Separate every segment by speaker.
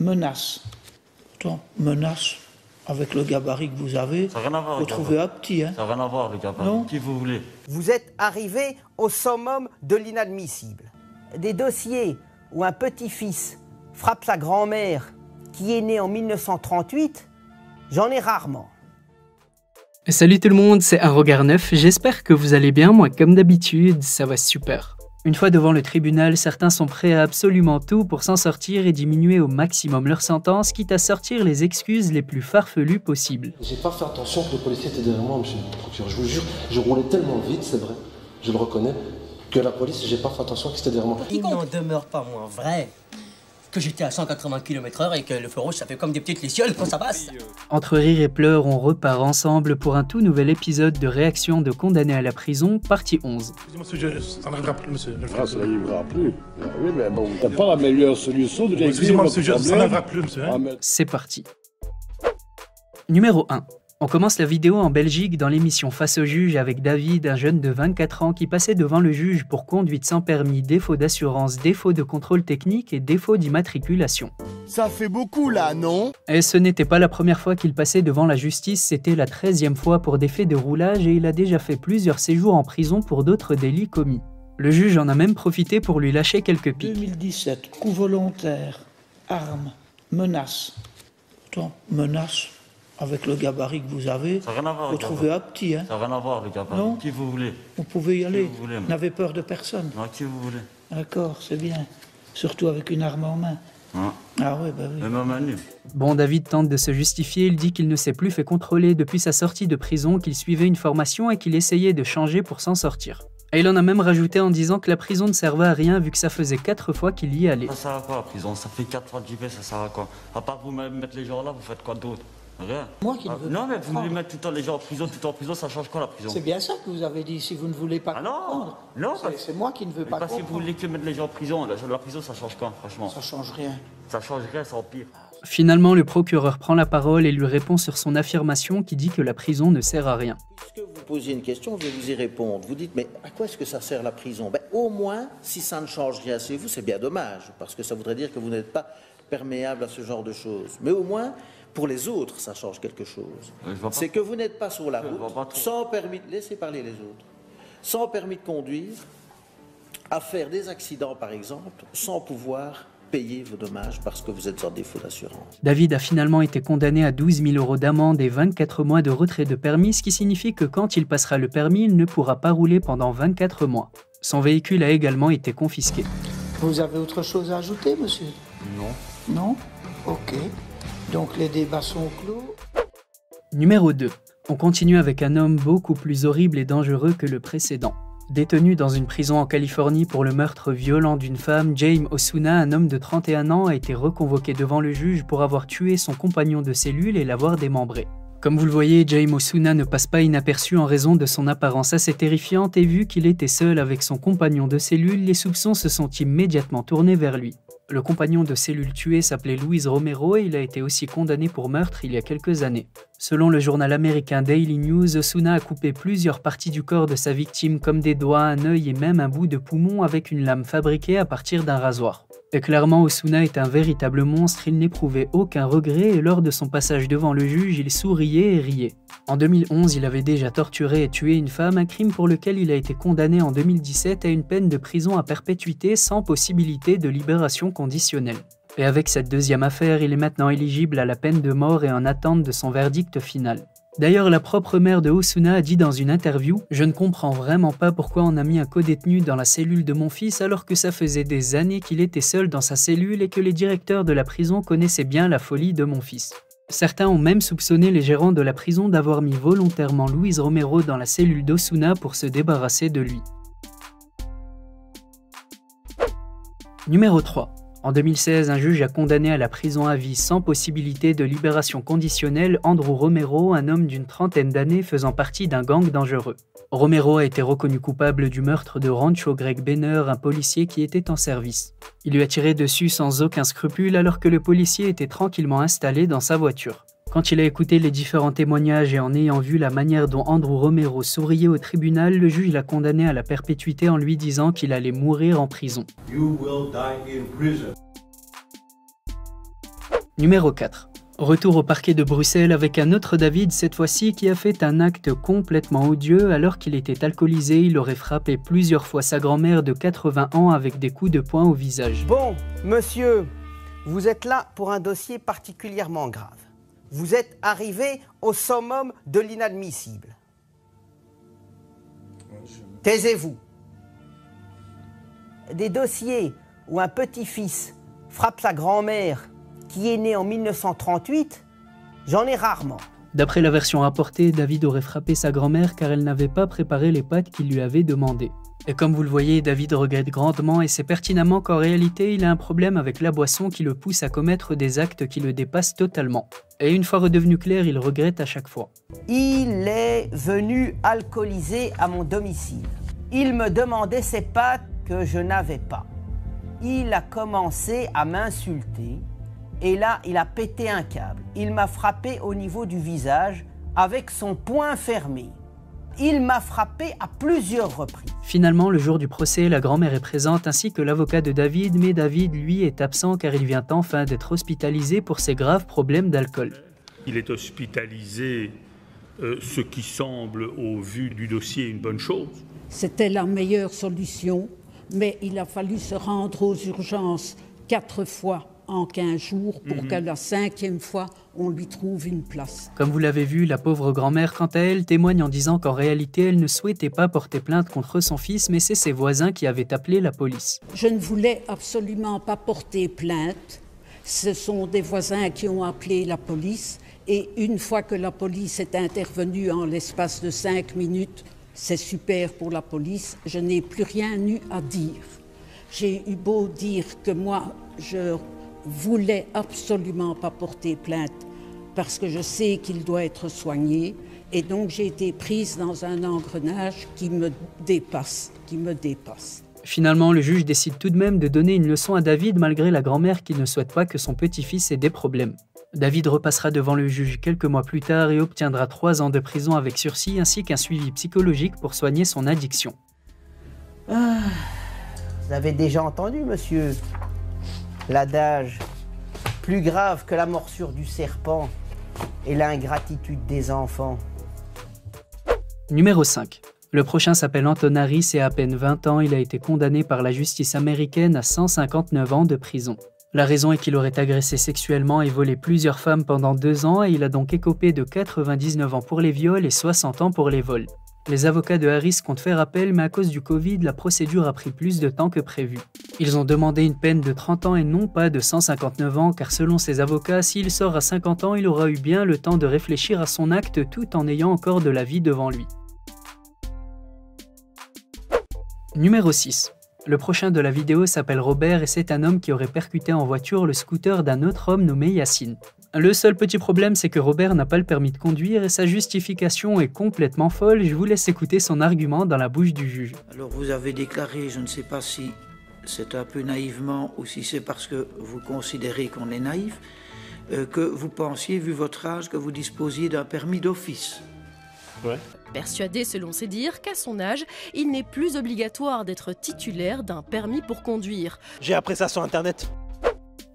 Speaker 1: menace. Attends, menace, avec le gabarit que vous avez, vous trouvez un petit, hein?
Speaker 2: Ça n'a rien à voir, le gabarit.
Speaker 1: Non.
Speaker 2: Qui vous voulez?
Speaker 3: Vous êtes arrivé au summum de l'inadmissible. Des dossiers où un petit-fils frappe sa grand-mère qui est née en 1938, j'en ai rarement.
Speaker 4: Salut tout le monde, c'est Un Regard Neuf, j'espère que vous allez bien, moi comme d'habitude, ça va super. Une fois devant le tribunal, certains sont prêts à absolument tout pour s'en sortir et diminuer au maximum leur sentence, quitte à sortir les excuses les plus farfelues possibles.
Speaker 5: J'ai pas fait attention que le policier était derrière moi, monsieur le procureur. Je vous jure, je roulais tellement vite, c'est vrai, je le reconnais, que la police, j'ai pas fait attention que c'était derrière moi.
Speaker 6: Il n'en demeure pas moins vrai que j'étais à 180 km/h et que le feu rouge, ça fait comme des petites lucioles quand ça passe.
Speaker 4: Entre rire et pleurs, on repart ensemble pour un tout nouvel épisode de réaction de condamnés à la prison, partie 11.
Speaker 7: Excusez-moi, monsieur, ça n'arrivera plus, monsieur.
Speaker 8: Ah, ça n'arrivera plus. Oui, mais bon, t'as pas la meilleure solution de régler
Speaker 7: Excusez-moi,
Speaker 8: votre
Speaker 7: monsieur, ça
Speaker 8: problème.
Speaker 7: n'arrivera plus, monsieur. Hein?
Speaker 4: C'est parti. Numéro 1. On commence la vidéo en Belgique dans l'émission Face au juge avec David, un jeune de 24 ans qui passait devant le juge pour conduite sans permis, défaut d'assurance, défaut de contrôle technique et défaut d'immatriculation.
Speaker 9: Ça fait beaucoup là, non?
Speaker 4: Et ce n'était pas la première fois qu'il passait devant la justice, c'était la 13e fois pour des faits de roulage et il a déjà fait plusieurs séjours en prison pour d'autres délits commis. Le juge en a même profité pour lui lâcher quelques piques.
Speaker 1: 2017, coup volontaire, arme, menace. Attends, menace, avec le gabarit que vous avez,
Speaker 2: Ça n'a rien à voir,
Speaker 1: vous
Speaker 2: le
Speaker 1: trouvez
Speaker 2: gabarit.
Speaker 1: un petit, hein?
Speaker 2: Ça n'a rien à voir, le gabarit.
Speaker 1: Non.
Speaker 2: Qui vous voulez?
Speaker 1: Vous pouvez y aller,
Speaker 2: vous voulez, moi.
Speaker 1: n'avez peur de personne.
Speaker 2: Non, qui vous voulez?
Speaker 1: D'accord, c'est bien. Surtout avec une arme en main.
Speaker 2: Hein?
Speaker 1: Ah ouais, bah oui.
Speaker 2: Même à Manu.
Speaker 4: Bon, David tente de se justifier, il dit qu'il ne s'est plus fait contrôler depuis sa sortie de prison, qu'il suivait une formation et qu'il essayait de changer pour s'en sortir. Et il en a même rajouté en disant que la prison ne servait à rien vu que ça faisait 4 fois qu'il y allait.
Speaker 2: Ça sert à quoi la prison? Ça fait 4 fois que j'y vais, ça sert à quoi? À part vous mettre les gens là, vous faites quoi d'autre? Rien.
Speaker 1: Moi qui ne veux
Speaker 2: Non,
Speaker 1: pas
Speaker 2: mais vous voulez mettre tout le temps les gens en prison, ça change quoi la prison?
Speaker 1: C'est bien ça que vous avez dit, si vous ne voulez pas
Speaker 2: Ah non,
Speaker 1: comprendre.
Speaker 2: non,
Speaker 1: C'est moi qui ne veux pas
Speaker 2: parce que vous
Speaker 1: comprendre.
Speaker 2: voulez que mettre les gens en prison, la prison ça change quoi, franchement?
Speaker 1: Ça change rien.
Speaker 2: Ça change rien, ça empire.
Speaker 4: Finalement, le procureur prend la parole et lui répond sur son affirmation qui dit que la prison ne sert à rien.
Speaker 10: Puisque vous posiez une question, je vais vous y répondre. Vous dites, mais à quoi est-ce que ça sert la prison? Ben, au moins, si ça ne change rien chez vous, c'est bien dommage, parce que ça voudrait dire que vous n'êtes pas perméable à ce genre de choses. Mais au moins, pour les autres, ça change quelque chose. C'est que vous n'êtes pas sur la route, sans permis, laissez parler les autres, sans permis de conduire, à faire des accidents par exemple, sans pouvoir payer vos dommages parce que vous êtes en défaut d'assurance.
Speaker 4: David a finalement été condamné à 12 000 € d'amende et 24 mois de retrait de permis, ce qui signifie que quand il passera le permis, il ne pourra pas rouler pendant 24 mois. Son véhicule a également été confisqué.
Speaker 1: Vous avez autre chose à ajouter, monsieur?
Speaker 2: Non.
Speaker 1: Non? Ok. Donc les débats sont clos.
Speaker 4: Numéro 2. On continue avec un homme beaucoup plus horrible et dangereux que le précédent. Détenu dans une prison en Californie pour le meurtre violent d'une femme, Jaime Osuna, un homme de 31 ans, a été reconvoqué devant le juge pour avoir tué son compagnon de cellule et l'avoir démembré. Comme vous le voyez, Jaime Osuna ne passe pas inaperçu en raison de son apparence assez terrifiante et vu qu'il était seul avec son compagnon de cellule, les soupçons se sont immédiatement tournés vers lui. Le compagnon de cellule tué s'appelait Luis Romero et il a été aussi condamné pour meurtre il y a quelques années. Selon le journal américain Daily News, Osuna a coupé plusieurs parties du corps de sa victime comme des doigts, un œil et même un bout de poumon avec une lame fabriquée à partir d'un rasoir. Et clairement, Osuna est un véritable monstre, il n'éprouvait aucun regret et lors de son passage devant le juge, il souriait et riait. En 2011, il avait déjà torturé et tué une femme, un crime pour lequel il a été condamné en 2017 à une peine de prison à perpétuité sans possibilité de libération conditionnelle. Et avec cette deuxième affaire, il est maintenant éligible à la peine de mort et en attente de son verdict final. D'ailleurs, la propre mère de Osuna a dit dans une interview « Je ne comprends vraiment pas pourquoi on a mis un codétenu dans la cellule de mon fils alors que ça faisait des années qu'il était seul dans sa cellule et que les directeurs de la prison connaissaient bien la folie de mon fils. » Certains ont même soupçonné les gérants de la prison d'avoir mis volontairement Luis Romero dans la cellule d'Osuna pour se débarrasser de lui. Numéro 3. En 2016, un juge a condamné à la prison à vie sans possibilité de libération conditionnelle Andrew Romero, un homme d'une trentaine d'années faisant partie d'un gang dangereux. Romero a été reconnu coupable du meurtre de Rancho Greg Benner, un policier qui était en service. Il lui a tiré dessus sans aucun scrupule alors que le policier était tranquillement installé dans sa voiture. Quand il a écouté les différents témoignages et en ayant vu la manière dont Andrew Romero souriait au tribunal, le juge l'a condamné à la perpétuité en lui disant qu'il allait mourir en prison.
Speaker 11: You will die in prison.
Speaker 4: Numéro 4. Retour au parquet de Bruxelles avec un autre David, cette fois-ci qui a fait un acte complètement odieux. Alors qu'il était alcoolisé, il aurait frappé plusieurs fois sa grand-mère de 80 ans avec des coups de poing au visage.
Speaker 3: Bon, monsieur, vous êtes là pour un dossier particulièrement grave. Vous êtes arrivé au summum de l'inadmissible. Taisez-vous. Des dossiers où un petit-fils frappe sa grand-mère qui est née en 1938, j'en ai rarement.
Speaker 4: D'après la version rapportée, David aurait frappé sa grand-mère car elle n'avait pas préparé les pâtes qu'il lui avait demandées. Et comme vous le voyez, David regrette grandement et sait pertinemment qu'en réalité, il a un problème avec la boisson qui le pousse à commettre des actes qui le dépassent totalement. Et une fois redevenu clair, il regrette à chaque fois.
Speaker 3: Il est venu alcoolisé à mon domicile. Il me demandait ses pâtes que je n'avais pas. Il a commencé à m'insulter et là, il a pété un câble. Il m'a frappé au niveau du visage avec son poing fermé. Il m'a frappé à plusieurs reprises.
Speaker 4: Finalement, le jour du procès, la grand-mère est présente ainsi que l'avocat de David, mais David, lui, est absent car il vient enfin d'être hospitalisé pour ses graves problèmes d'alcool.
Speaker 11: Il est hospitalisé, ce qui semble, au vu du dossier, une bonne chose.
Speaker 12: C'était la meilleure solution, mais il a fallu se rendre aux urgences 4 fois en 15 jours pour qu'à la 5e fois, on lui trouve une place.
Speaker 4: Comme vous l'avez vu, la pauvre grand-mère, quant à elle, témoigne en disant qu'en réalité, elle ne souhaitait pas porter plainte contre son fils, mais c'est ses voisins qui avaient appelé la police.
Speaker 12: Je ne voulais absolument pas porter plainte. Ce sont des voisins qui ont appelé la police et une fois que la police est intervenue en l'espace de 5 minutes, c'est super pour la police, je n'ai plus rien eu à dire. J'ai eu beau dire que moi, je voulais absolument pas porter plainte parce que je sais qu'il doit être soigné et donc j'ai été prise dans un engrenage qui me dépasse.
Speaker 4: Finalement, le juge décide tout de même de donner une leçon à David malgré la grand-mère qui ne souhaite pas que son petit-fils ait des problèmes. David repassera devant le juge quelques mois plus tard et obtiendra 3 ans de prison avec sursis ainsi qu'un suivi psychologique pour soigner son addiction.
Speaker 3: Vous avez déjà entendu, monsieur, l'adage « Plus grave que la morsure du serpent et l'ingratitude des enfants ».
Speaker 4: Numéro 5. Le prochain s'appelle Anton Harris et à peine 20 ans, il a été condamné par la justice américaine à 159 ans de prison. La raison est qu'il aurait agressé sexuellement et volé plusieurs femmes pendant 2 ans et il a donc écopé de 99 ans pour les viols et 60 ans pour les vols. Les avocats de Harris comptent faire appel, mais à cause du Covid, la procédure a pris plus de temps que prévu. Ils ont demandé une peine de 30 ans et non pas de 159 ans, car selon ses avocats, s'il sort à 50 ans, il aura eu bien le temps de réfléchir à son acte tout en ayant encore de la vie devant lui. Numéro 6. Le prochain de la vidéo s'appelle Robert et c'est un homme qui aurait percuté en voiture le scooter d'un autre homme nommé Yacine. Le seul petit problème, c'est que Robert n'a pas le permis de conduire et sa justification est complètement folle. Je vous laisse écouter son argument dans la bouche du juge.
Speaker 1: Alors vous avez déclaré, je ne sais pas si c'est un peu naïvement ou si c'est parce que vous considérez qu'on est naïf, que vous pensiez, vu votre âge, que vous disposiez d'un permis d'office.
Speaker 13: Ouais. Persuadé, selon ses dires, qu'à son âge, il n'est plus obligatoire d'être titulaire d'un permis pour conduire.
Speaker 14: J'ai appris ça sur Internet.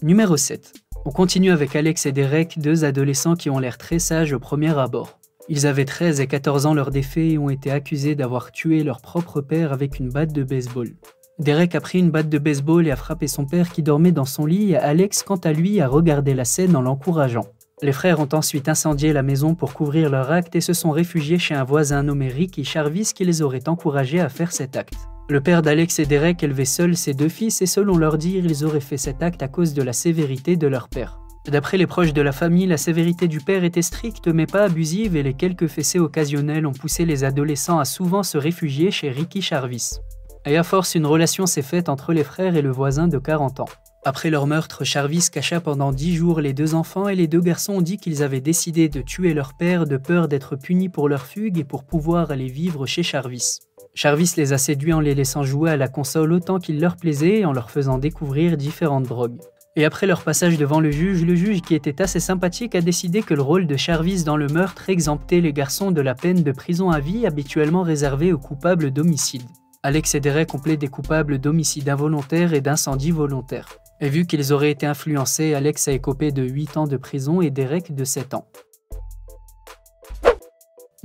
Speaker 4: Numéro 7. On continue avec Alex et Derek, 2 adolescents qui ont l'air très sages au premier abord. Ils avaient 13 et 14 ans lors des faits et ont été accusés d'avoir tué leur propre père avec une batte de baseball. Derek a pris une batte de baseball et a frappé son père qui dormait dans son lit et Alex, quant à lui, a regardé la scène en l'encourageant. Les frères ont ensuite incendié la maison pour couvrir leur acte et se sont réfugiés chez un voisin nommé Ricky Charvis qui les aurait encouragés à faire cet acte. Le père d'Alex et Derek élevait seul ses 2 fils et selon leur dire, ils auraient fait cet acte à cause de la sévérité de leur père. D'après les proches de la famille, la sévérité du père était stricte mais pas abusive et les quelques fessées occasionnelles ont poussé les adolescents à souvent se réfugier chez Ricky Charvis. Et à force, une relation s'est faite entre les frères et le voisin de 40 ans. Après leur meurtre, Charvis cacha pendant 10 jours les 2 enfants et les 2 garçons ont dit qu'ils avaient décidé de tuer leur père de peur d'être punis pour leur fugue et pour pouvoir aller vivre chez Charvis. Charvis les a séduits en les laissant jouer à la console autant qu'il leur plaisait et en leur faisant découvrir différentes drogues. Et après leur passage devant le juge qui était assez sympathique a décidé que le rôle de Charvis dans le meurtre exemptait les garçons de la peine de prison à vie habituellement réservée aux coupables d'homicide. Alex et Derek ont plaidé coupables d'homicide involontaire et d'incendie volontaire. Et vu qu'ils auraient été influencés, Alex a écopé de 8 ans de prison et Derek de 7 ans.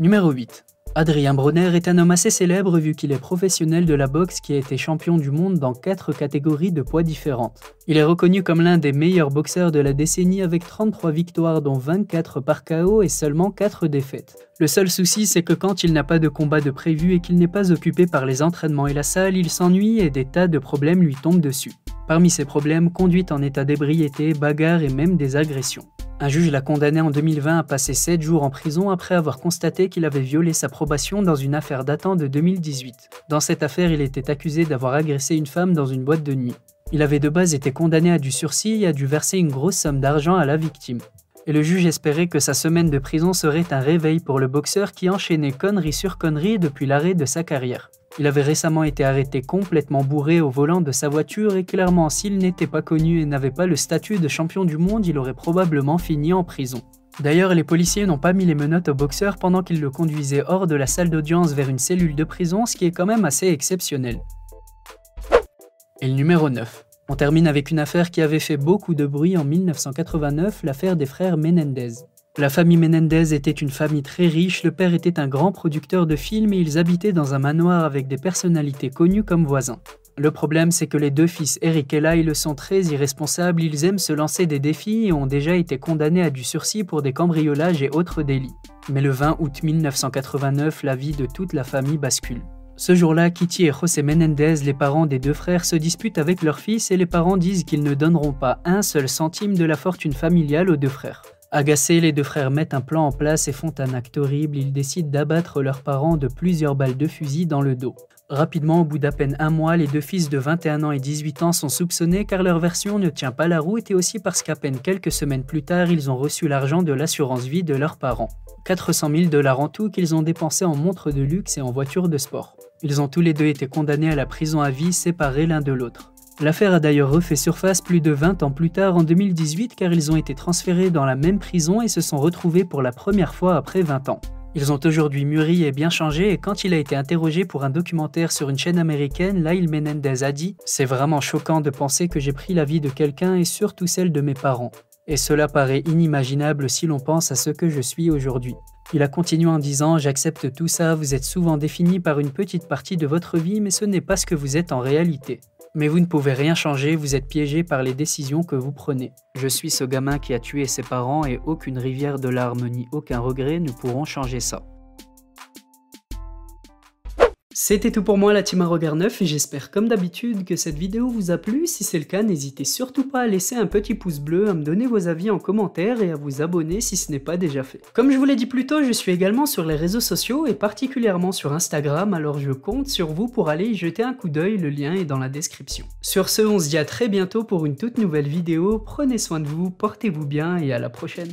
Speaker 4: Numéro 8. Adrien Bronner est un homme assez célèbre vu qu'il est professionnel de la boxe qui a été champion du monde dans 4 catégories de poids différentes. Il est reconnu comme l'un des meilleurs boxeurs de la décennie avec 33 victoires dont 24 par KO et seulement 4 défaites. Le seul souci c'est que quand il n'a pas de combat de prévu et qu'il n'est pas occupé par les entraînements et la salle, il s'ennuie et des tas de problèmes lui tombent dessus. Parmi ces problèmes, conduite en état d'ébriété, bagarres et même des agressions. Un juge l'a condamné en 2020 à passer 7 jours en prison après avoir constaté qu'il avait violé sa probation dans une affaire datant de 2018. Dans cette affaire, il était accusé d'avoir agressé une femme dans une boîte de nuit. Il avait de base été condamné à du sursis et a dû verser une grosse somme d'argent à la victime. Et le juge espérait que sa semaine de prison serait un réveil pour le boxeur qui enchaînait connerie sur connerie depuis l'arrêt de sa carrière. Il avait récemment été arrêté complètement bourré au volant de sa voiture et clairement s'il n'était pas connu et n'avait pas le statut de champion du monde, il aurait probablement fini en prison. D'ailleurs, les policiers n'ont pas mis les menottes au boxeur pendant qu'ils le conduisaient hors de la salle d'audience vers une cellule de prison, ce qui est quand même assez exceptionnel. Et le numéro 9. On termine avec une affaire qui avait fait beaucoup de bruit en 1989, l'affaire des frères Menendez. La famille Menendez était une famille très riche, le père était un grand producteur de films et ils habitaient dans un manoir avec des personnalités connues comme voisins. Le problème c'est que les deux fils Eric et Lyle sont très irresponsables, ils aiment se lancer des défis et ont déjà été condamnés à du sursis pour des cambriolages et autres délits. Mais le 20 août 1989, la vie de toute la famille bascule. Ce jour-là, Kitty et José Menendez, les parents des deux frères, se disputent avec leur fils et les parents disent qu'ils ne donneront pas un seul centime de la fortune familiale aux deux frères. Agacés, les deux frères mettent un plan en place et font un acte horrible, ils décident d'abattre leurs parents de plusieurs balles de fusil dans le dos. Rapidement, au bout d'à peine un mois, les deux fils de 21 ans et 18 ans sont soupçonnés car leur version ne tient pas la route et aussi parce qu'à peine quelques semaines plus tard, ils ont reçu l'argent de l'assurance vie de leurs parents. 400 000 $ en tout qu'ils ont dépensés en montres de luxe et en voitures de sport. Ils ont tous les deux été condamnés à la prison à vie, séparés l'un de l'autre. L'affaire a d'ailleurs refait surface plus de 20 ans plus tard en 2018 car ils ont été transférés dans la même prison et se sont retrouvés pour la première fois après 20 ans. Ils ont aujourd'hui mûri et bien changé et quand il a été interrogé pour un documentaire sur une chaîne américaine, Lyle Menendez a dit « C'est vraiment choquant de penser que j'ai pris la vie de quelqu'un et surtout celle de mes parents. Et cela paraît inimaginable si l'on pense à ce que je suis aujourd'hui. » Il a continué en disant « J'accepte tout ça, vous êtes souvent défini par une petite partie de votre vie mais ce n'est pas ce que vous êtes en réalité. Mais vous ne pouvez rien changer, vous êtes piégé par les décisions que vous prenez. Je suis ce gamin qui a tué ses parents et aucune rivière de larmes ni aucun regret ne pourront changer ça. » C'était tout pour moi la team à regard neuf et j'espère comme d'habitude que cette vidéo vous a plu. Si c'est le cas, n'hésitez surtout pas à laisser un petit pouce bleu, à me donner vos avis en commentaire et à vous abonner si ce n'est pas déjà fait. Comme je vous l'ai dit plus tôt, je suis également sur les réseaux sociaux et particulièrement sur Instagram, alors je compte sur vous pour aller y jeter un coup d'œil, le lien est dans la description. Sur ce, on se dit à très bientôt pour une toute nouvelle vidéo, prenez soin de vous, portez-vous bien et à la prochaine.